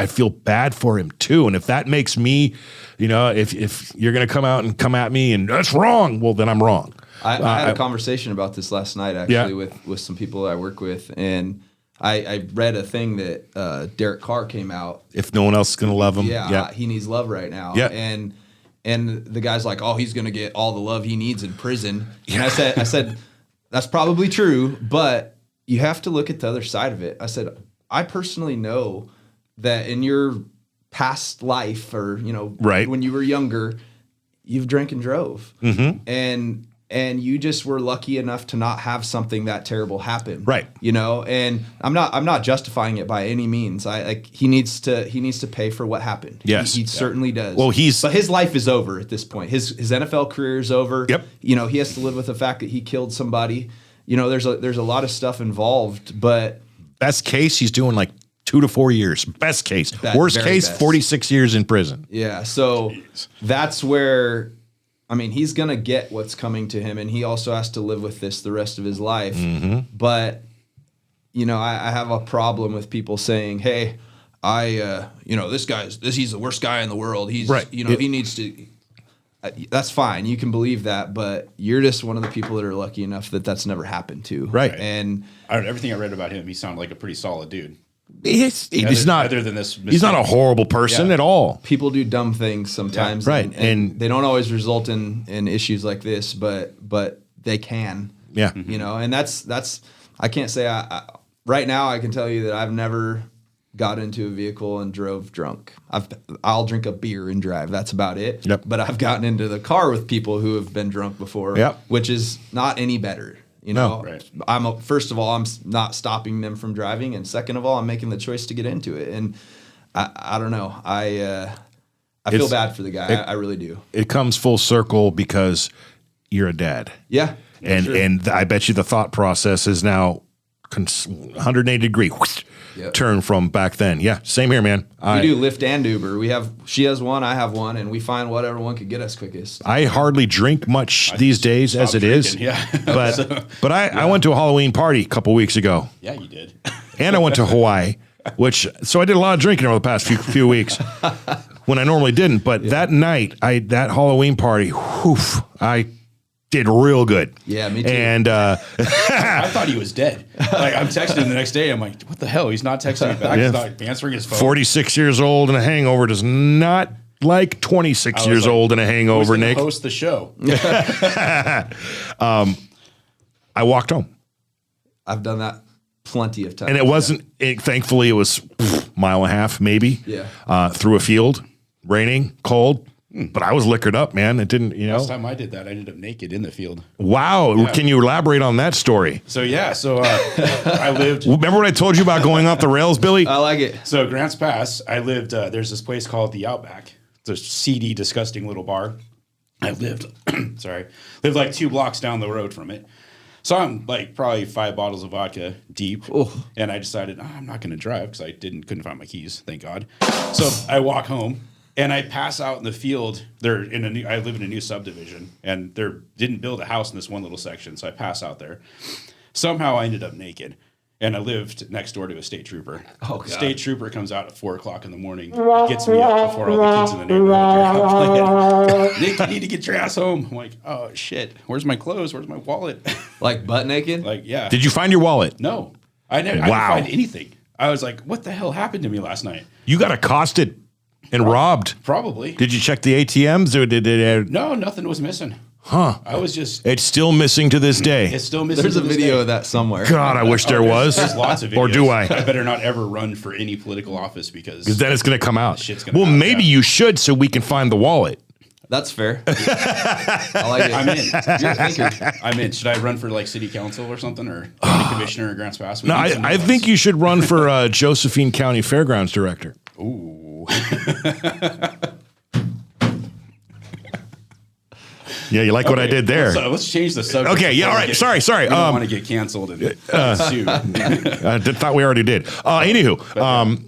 feel bad for him too. And if that makes me, if you're going to come out and come at me and that's wrong, well, then I'm wrong. I had a conversation about this last night, actually, with some people I work with. And I read a thing that Derek Carr came out. If no one else is going to love him. He needs love right now. Yeah. And the guy's like, oh, he's going to get all the love he needs in prison. And I said, that's probably true, but you have to look at the other side of it. I said, I personally know that in your past life or, when you were younger, you've drank and drove. Mm-hmm. And you just were lucky enough to not have something that terrible happen. Right. And I'm not justifying it by any means. He needs to pay for what happened. Yes. He certainly does. Well, but his life is over at this point. His NFL career is over. Yep. He has to live with the fact that he killed somebody. There's a lot of stuff involved, but best case he's doing like 2 to 4 years. Best case. Worst case, 46 years in prison. Yeah. So that's where, I mean, he's going to get what's coming to him, and he also has to live with this the rest of his life. But, you know, I have a problem with people saying, hey, you know, he's the worst guy in the world. He's, you know, he needs to. That's fine. You can believe that, but you're just one of the people that are lucky enough that that's never happened to. Right. And everything I read about him, he sounded like a pretty solid dude. He's not. Other than this, he's not a horrible person at all. People do dumb things sometimes, and they don't always result in issues like this, but they can. Yeah. You know, and that's. I can't say right now. I can tell you that I've never got into a vehicle and drove drunk. I'll drink a beer and drive. That's about it. Yep. But I've gotten into the car with people who have been drunk before, which is not any better. You know, first of all, I'm not stopping them from driving, and second of all, I'm making the choice to get into it. And I don't know. I feel bad for the guy. I really do. It comes full circle because you're a dad. Yeah. And I bet you the thought process is now 180 degree turn from back then. Yeah, same here, man. We do Lyft and Uber. She has one, I have one, and we find whatever one could get us quickest. I hardly drink much these days as it is. Yeah. But I went to a Halloween party a couple weeks ago. Yeah, you did. And I went to Hawaii, so I did a lot of drinking over the past few weeks when I normally didn't. But that night, that Halloween party, I did real good. Yeah, me too. And I thought he was dead. Like, I'm texting him the next day. I'm like, what the hell? He's not texting me back. He's not answering his phone. 46 years old and a hangover does not like 26 years old and a hangover, Nick. Host the show. I walked home. I've done that plenty of times. And it wasn't, thankfully, it was a mile and a half, maybe, through a field, raining, cold. But I was liquored up, man. It didn't, you know. Last time I did that, I ended up naked in the field. Wow. Yeah. Can you elaborate on that story? So, I lived. Remember what I told you about going off the rails, Billy? I like it. So, Grants Pass, I lived, there's this place called the Outback. It's a seedy, disgusting little bar. I lived like 2 blocks down the road from it. So I'm like probably 5 bottles of vodka deep. And I decided, I'm not going to drive because I couldn't find my keys, thank God. So I walk home. And I pass out in the field. I live in a new subdivision, and they didn't build a house in this one little section. So I pass out there. Somehow I ended up naked, and I lived next door to a state trooper. Oh, God. State trooper comes out at 4:00 in the morning, gets me up before all the kids in the neighborhood are playing. Nick, you need to get your ass home. I'm like, oh shit, where's my clothes? Where's my wallet? Like butt naked? Like, yeah. Did you find your wallet? No, I didn't find anything. I was like, what the hell happened to me last night? You got accosted. And robbed. Probably. Did you check the ATMs or did it? No, nothing was missing. Huh. I was just. It's still missing to this day. It's still missing. There's a video of that somewhere. God, I wish there was. There's lots of videos. Or do I? I better not ever run for any political office because then it's going to come out. Shit's gonna maybe you should so we can find the wallet. That's fair. I like it. I'm in. You're a thinker. I'm in. Should I run for like city council or something or county commissioner or Grants Pass? No, I think you should run for Josephine County Fairgrounds director. Ooh. Yeah, you like what I did there. Let's change the subject. Okay, yeah, all right. Sorry. I don't want to get canceled and sued. I thought we already did. Anywho,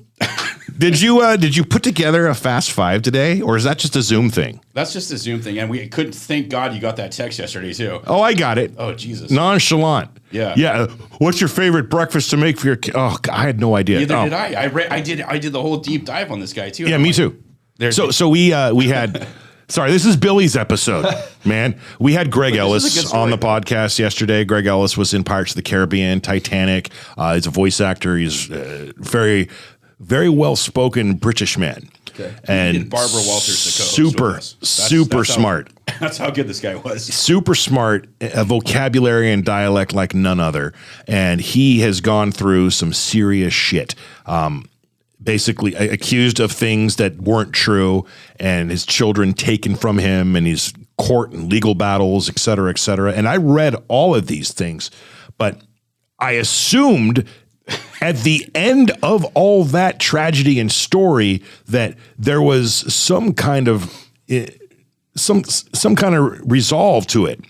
did you put together a Fast Five today, or is that just a Zoom thing? That's just a Zoom thing, and we couldn't. Thank God you got that text yesterday too. Oh, I got it. Oh, Jesus. Nonchalant. Yeah. Yeah. What's your favorite breakfast to make for your kid? Oh, God, I had no idea. Neither did I. I did the whole deep dive on this guy too. Yeah, me too. So we had. Sorry, this is Billy's episode, man. We had Greg Ellis on the podcast yesterday. Greg Ellis was in Pirates of the Caribbean, Titanic. He's a voice actor. He's very, very well-spoken British man. Okay. And Barbara Walters, the super smart. That's how good this guy was. Super smart, a vocabulary and dialect like none other. And he has gone through some serious shit. Basically accused of things that weren't true, and his children taken from him, and his court and legal battles, et cetera, et cetera. And I read all of these things, but I assumed at the end of all that tragedy and story that there was some kind of resolve to it.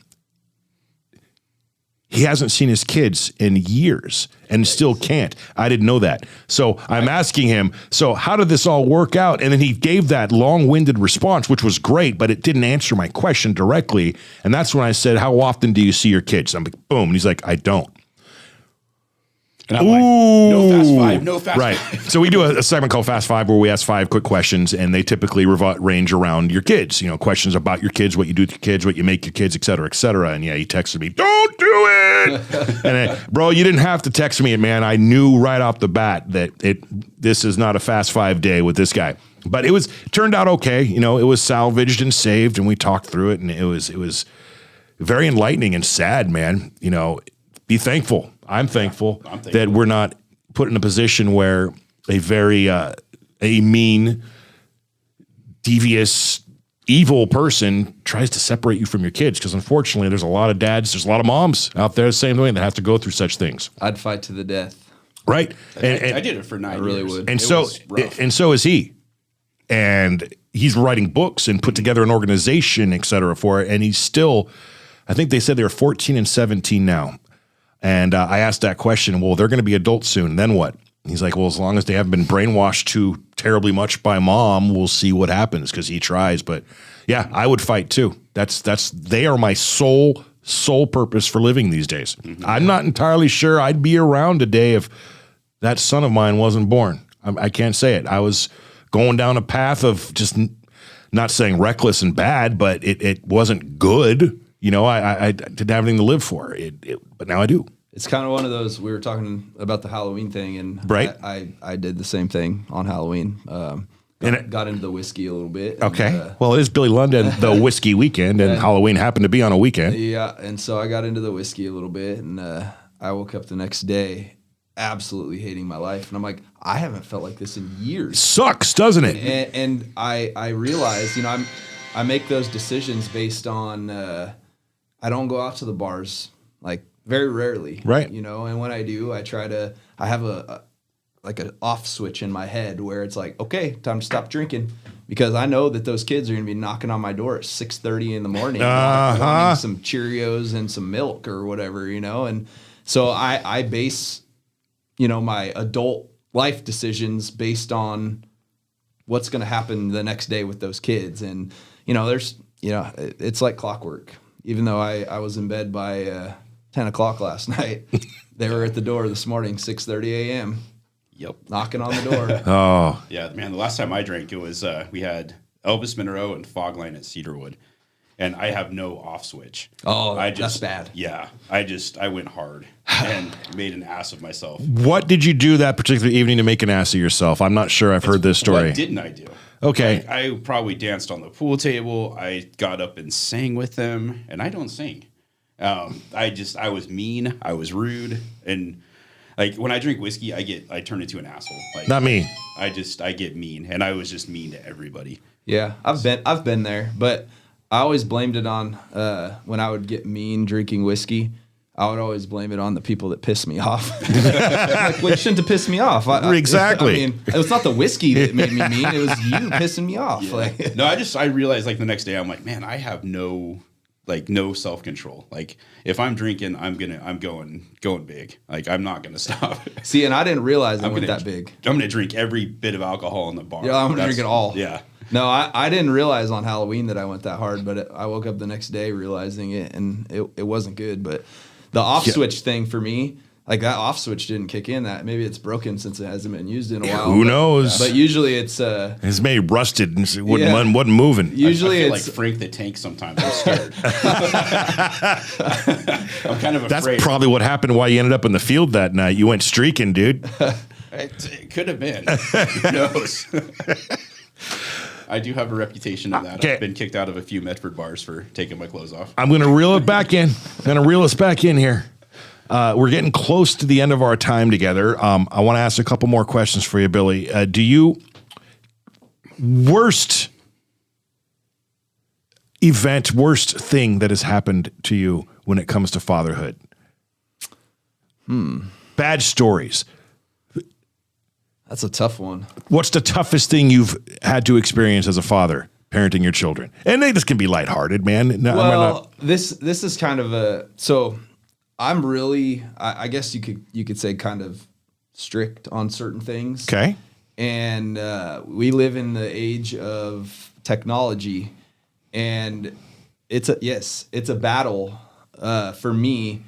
He hasn't seen his kids in years and still can't. I didn't know that. So I'm asking him, so how did this all work out? And then he gave that long-winded response, which was great, but it didn't answer my question directly. And that's when I said, how often do you see your kids? I'm like, boom. And he's like, I don't. And I'm like, no fast five, no fast five. So we do a segment called Fast Five where we ask 5 quick questions, and they typically range around your kids. You know, questions about your kids, what you do with your kids, what you make your kids, et cetera, et cetera. And yeah, he texted me, don't do it. And bro, you didn't have to text me, man. I knew right off the bat that this is not a Fast Five day with this guy. But it turned out okay. You know, it was salvaged and saved, and we talked through it, and it was very enlightening and sad, man. You know, be thankful. I'm thankful that we're not put in a position where a very a mean, devious, evil person tries to separate you from your kids. Because unfortunately, there's a lot of dads, there's a lot of moms out there the same way that have to go through such things. I'd fight to the death. Right. And I did it for 9 years. I really would. And so is he. And he's writing books and put together an organization, et cetera, for it. And he's still, I think they said they're 14 and 17 now. And I asked that question, well, they're going to be adults soon. Then what? He's like, well, as long as they haven't been brainwashed too terribly much by mom, we'll see what happens, because he tries. But yeah, I would fight too. They are my sole purpose for living these days. Mm-hmm. I'm not entirely sure I'd be around today if that son of mine wasn't born. I can't say it. I was going down a path of just not saying reckless and bad, but it wasn't good. You know, I didn't have anything to live for, but now I do. It's kind of one of those, we were talking about the Halloween thing, and right. I did the same thing on Halloween. Got into the whiskey a little bit. Okay. Well, it is Billy Lund and the whiskey weekend, and Halloween happened to be on a weekend. Yeah, and so I got into the whiskey a little bit, and I woke up the next day absolutely hating my life. And I'm like, I haven't felt like this in years. Sucks, doesn't it? And I realized, you know, I make those decisions based on, I don't go out to the bars, like, very rarely. Right. You know, and when I do, I have an off switch in my head where it's like, okay, time to stop drinking, because I know that those kids are going to be knocking on my door at 6:30 in the morning, wanting some Cheerios and some milk or whatever, you know? And so I base, you know, my adult life decisions based on what's going to happen the next day with those kids. And, you know, it's like clockwork. Even though I was in bed by 10 o'clock last night, they were at the door this morning, 6:30 a.m. Yep. Knocking on the door. Oh. Yeah, man, the last time I drank, it was, we had Elvis Monroe and Fogline at Cedarwood, and I have no off switch. Oh, that's bad. Yeah, I went hard and made an ass of myself. What did you do that particular evening to make an ass of yourself? I'm not sure I've heard this story. What didn't I do? Okay. I probably danced on the pool table. I got up and sang with them, and I don't sing. I was mean. I was rude. And like when I drink whiskey, I turn into an asshole. Like, not me. I get mean, and I was just mean to everybody. Yeah, I've been there, but I always blamed it on when I would get mean drinking whiskey. I would always blame it on the people that pissed me off. Like, well, you shouldn't have pissed me off. Exactly. I mean, it was not the whiskey that made me mean. It was you pissing me off. Yeah. Like, no, I realized like the next day, I'm like, man, I have no self-control. Like if I'm drinking, I'm going big. Like I'm not gonna stop. See, and I didn't realize I went that big. I'm gonna drink every bit of alcohol in the bar. Yeah, I'm gonna drink it all. Yeah. No, I didn't realize on Halloween that I went that hard, but I woke up the next day realizing it, and it wasn't good. But the off switch thing for me, like that off switch didn't kick in. That maybe it's broken since it hasn't been used in a while. Who knows? But usually it's maybe rusted and wasn't moving. Usually I feel it's like Frank the Tank sometimes. I'm scared. I'm kind of afraid. That's probably what happened why you ended up in the field that night. You went streaking, dude. It could have been. Who knows? I do have a reputation of that. Okay. I've been kicked out of a few Medford bars for taking my clothes off. I'm going to reel it back in. I'm going to reel us back in here. We're getting close to the end of our time together. I want to ask a couple more questions for you, Billy. Worst thing that has happened to you when it comes to fatherhood? Bad stories. That's a tough one. What's the toughest thing you've had to experience as a father, parenting your children? And this can be lighthearted, man. This is kind of so I'm really, I guess you could say kind of strict on certain things. Okay. And we live in the age of technology, and it's a battle for me.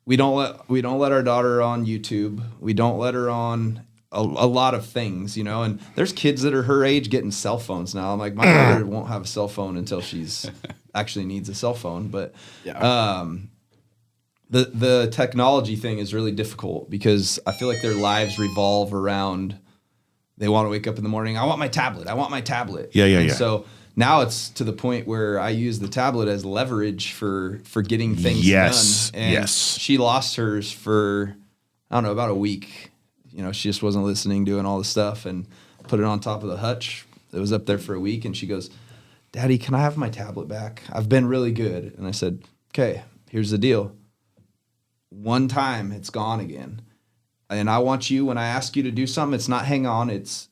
We don't let our daughter on YouTube. We don't let her on a lot of things, and there's kids that are her age getting cell phones now. I'm like, my daughter won't have a cell phone until she's actually needs a cell phone. But the technology thing is really difficult because I feel like their lives revolve around, they want to wake up in the morning, I want my tablet. Yeah. So now it's to the point where I use the tablet as leverage for getting things done. And she lost hers for, I don't know, about a week. She just wasn't listening, doing all the stuff, and put it on top of the hutch. It was up there for a week, and she goes, Daddy, can I have my tablet back? I've been really good. And I said, okay, here's the deal. One time, it's gone again. And I want you, when I ask you to do something, it's not hang on, it's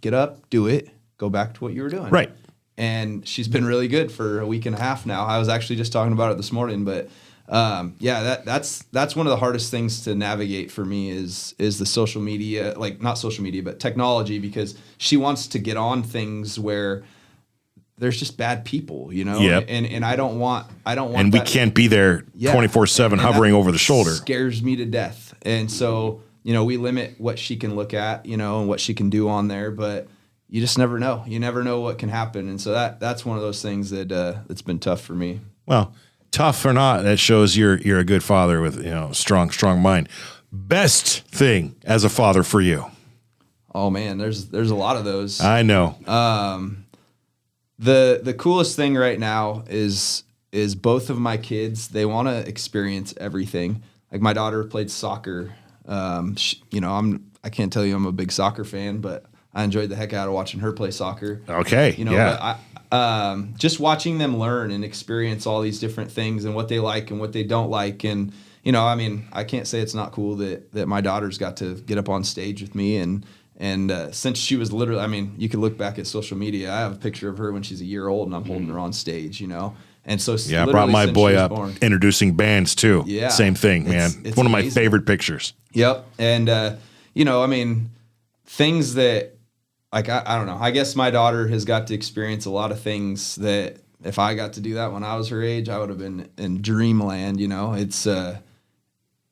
get up, do it, go back to what you were doing. Right. And she's been really good for a week and a half now. I was actually just talking about it this morning, but that's one of the hardest things to navigate for me is the social media, like not social media, but technology, because she wants to get on things where there's just bad people, Yep. and I don't want and we can't be there 24/7 hovering over the shoulder. Scares me to death. And so, we limit what she can look at, and what she can do on there, but you just never know. You never know what can happen. And so that's one of those things that's been tough for me. Well, tough or not, that shows you're a good father with, strong mind. Best thing as a father for you? Oh man, there's a lot of those. I know. The coolest thing right now is both of my kids, they want to experience everything. Like my daughter played soccer. I can't tell you I'm a big soccer fan, but I enjoyed the heck out of watching her play soccer. Okay. But just watching them learn and experience all these different things and what they like and what they don't like. And, I can't say it's not cool that my daughter's got to get up on stage with me. And since she was literally, you could look back at social media. I have a picture of her when she's a year old and I'm holding her on stage, And so I brought my boy up introducing bands too. Yeah. Same thing, man. It's one of amazing. my favorite pictures. Yep. And, things that, like, I don't know. I guess my daughter has got to experience a lot of things that if I got to do that when I was her age, I would have been in dreamland.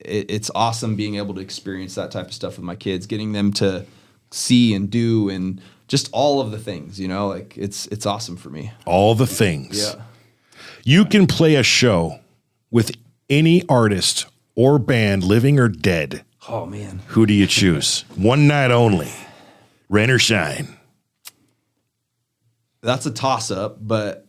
It's awesome being able to experience that type of stuff with my kids, getting them to see and do and just all of the things. Like it's awesome for me. All the things. Yeah. You can play a show with any artist or band, living or dead. Oh man, who do you choose? One night only. Rain or shine? That's a toss-up, but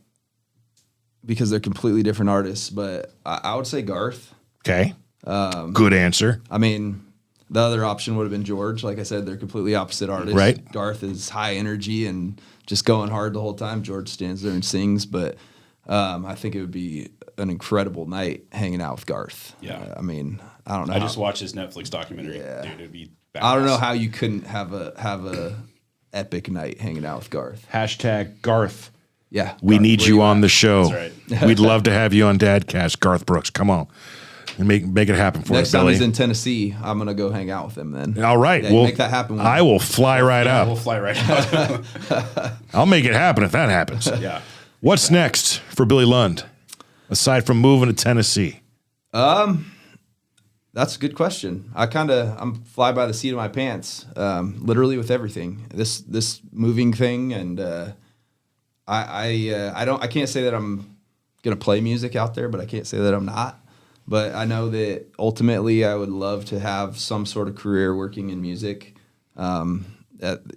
because they're completely different artists. But I would say Garth. Okay. Good answer. The other option would have been George. Like I said, they're completely opposite artists. Right. Garth is high energy and just going hard the whole time. George stands there and sings. But I think it would be an incredible night hanging out with Garth. Yeah. I don't know. I just watched his Netflix documentary. Yeah. Dude, it'd be badass. I don't know how you couldn't have a epic night hanging out with Garth. #, Garth. Yeah. We Garth, need you on the show. That's right. We'd love to have you on Dadcast. Garth Brooks, come on. And make it happen for Next us, time Billy. he's in Tennessee, I'm going to go hang out with him then. All right. Yeah, Well, make that happen. I will fly right up. We'll fly right out. I'll make it happen if that happens. Yeah. What's next for Billy Lund, aside from moving to Tennessee? That's a good question. I'm fly by the seat of my pants, literally with everything. This moving thing, and I can't say that I'm gonna play music out there, but I can't say that I'm not. But I know that ultimately I would love to have some sort of career working in music.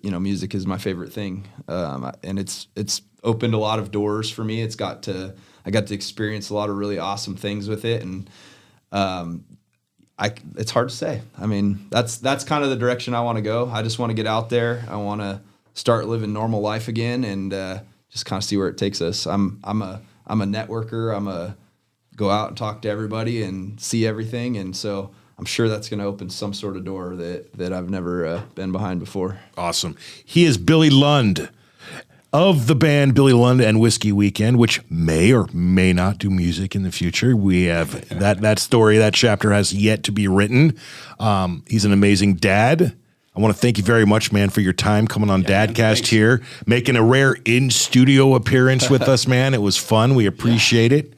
Music is my favorite thing, and it's opened a lot of doors for me. I got to experience a lot of really awesome things with it, and it's hard to say. That's kind of the direction I want to go. I just want to get out there. I want to start living normal life again, and just kind of see where it takes us. I'm a networker. I'm a go out and talk to everybody and see everything, and so I'm sure that's going to open some sort of door that I've never been behind before. Awesome. He is Billy Lund. of the band Billy Lund and Whiskey Weekend, which may or may not do music in the future. We have that story, that chapter has yet to be written. He's an amazing dad. I want to thank you very much, man, for your time coming on Dadcast here, making a rare in-studio appearance with us, man. It was fun. We appreciate it.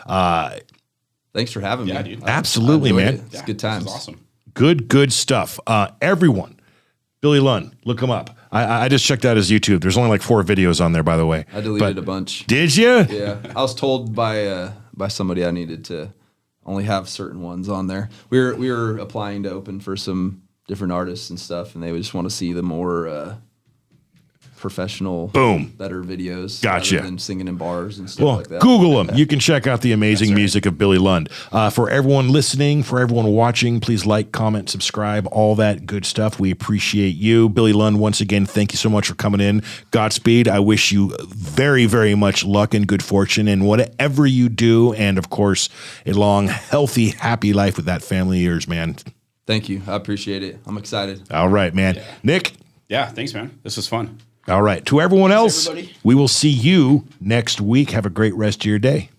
Thanks for having me. Dude. Absolutely, man. It's good times. Awesome. Good stuff. Everyone, Billy Lund, look him up. I just checked out his YouTube. There's only like 4 videos on there, by the way. I deleted a bunch. Did you? Yeah. I was told by somebody I needed to only have certain ones on there. We were applying to open for some different artists and stuff, and they would just want to see the more professional, better videos. Gotcha. Rather than singing in bars and stuff like that. Google him. You can check out the amazing music of Billy Lund. For everyone listening, for everyone watching, please like, comment, subscribe, all that good stuff. We appreciate you. Billy Lund, once again, thank you so much for coming in. Godspeed. I wish you very, very much luck and good fortune in whatever you do, and of course, a long, healthy, happy life with that family of yours, man. Thank you. I appreciate it. I'm excited. All right, man. Yeah. Nick? Yeah, thanks, man. This was fun. All right. To everyone else, everybody. we will see you next week. Have a great rest of your day.